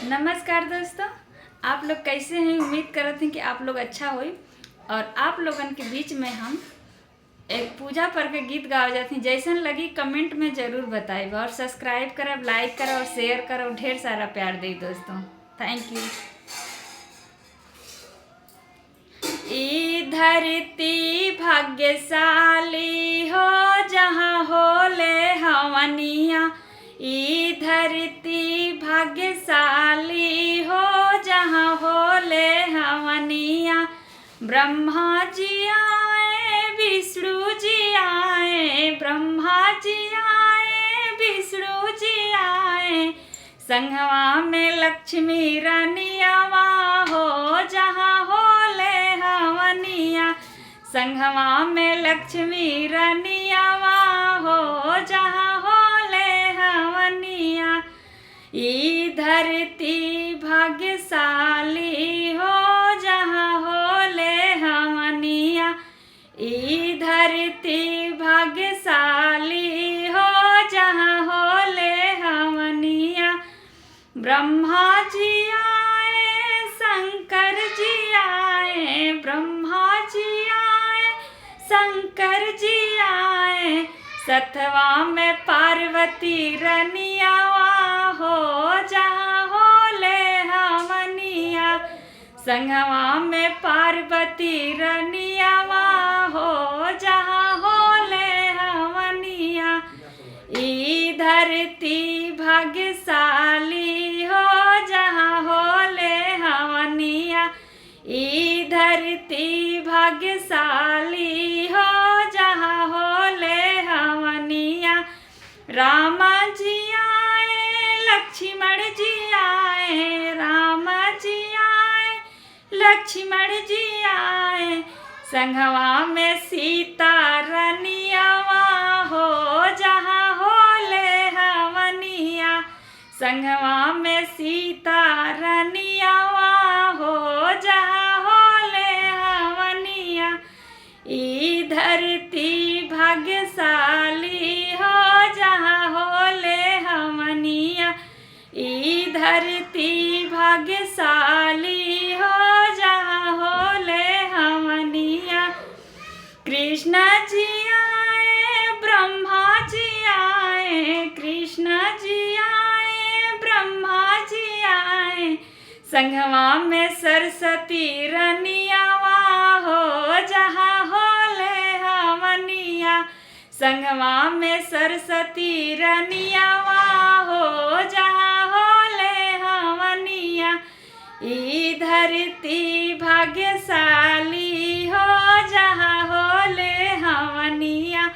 नमस्कार दोस्तों, आप लोग कैसे हैं। उम्मीद करते हैं कि आप लोग अच्छा होई। और आप लोगन के बीच में हम एक पूजा पर के गीत गावे जाते हैं। जैसन लगी कमेंट में ज़रूर बताइब और सब्सक्राइब करब, लाइक करब और शेयर करब। ढेर सारा प्यार दे दोस्तों। Thank you. ई धरती भाग्यशाली हो जहाँ होले हवनिया। ई धरती भाग्यशाली हो जहाँ होले हवनिया। ब्रह्मा जी आए, विष्णु जी आए, ब्रह्मा जी आए, विष्णु जी आए। संगवा में लक्ष्मी रानियावा हो जहाँ होले हवनिया। संगवा में लक्ष्मी रानियावा हो जहाँ होले हवनिया। ई धरती भाग्यशाली हो जहाँ होले हवनिया। ई धरती भाग्यशाली हो जहाँ होले हवनिया। ब्रह्मा जी आए, शंकर जी आए, ब्रह्मा जी आए, शंकर जी आए। सतवा में पार्वती रनियावा हो जहाँ होले हवनिया। संगवा में पार्वती रनियावा हो जहाँ होले हवनिया। ई धरती भाग्यशाली हो जहाँ होले हवनिया। ई धरती भाग्यशाली हो जहाँ होले हवनिया। राम जी आए, लक्ष्मण जी आए, राम जी आए, लक्ष्मण जी आए। संगवा में सीता रनियावा हो जहाँ होले हवनिया। संगवा में सीता रनियावा हो जहाँ होले हवनिया। ई धरती भाग्यशाली हो जहाँ होले हवनिया। ई धरती भाग्यशाली हो जहाँ होले हवनिया। कृष्ण जी आए, ब्रह्मा जी आए, कृष्ण जी आए, ब्रह्मा जी आए। संगवा में सरस्वती रनियावा हो जहाँ होले हवनिया। संगवा में सरस्वती रनियावा हो जहाँ होले हवनिया। ई धरती भाग्यशाली हो जहाँ होले हवनिया।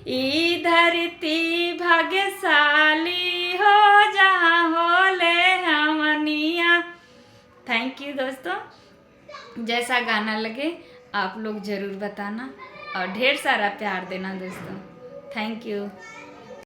ई धरती भाग्यशाली हो जहाँ होले हवनिया। थैंक यू दोस्तों। जैसा गाना लगे आप लोग ज़रूर बताना और ढेर सारा प्यार देना दोस्तों। Thank you.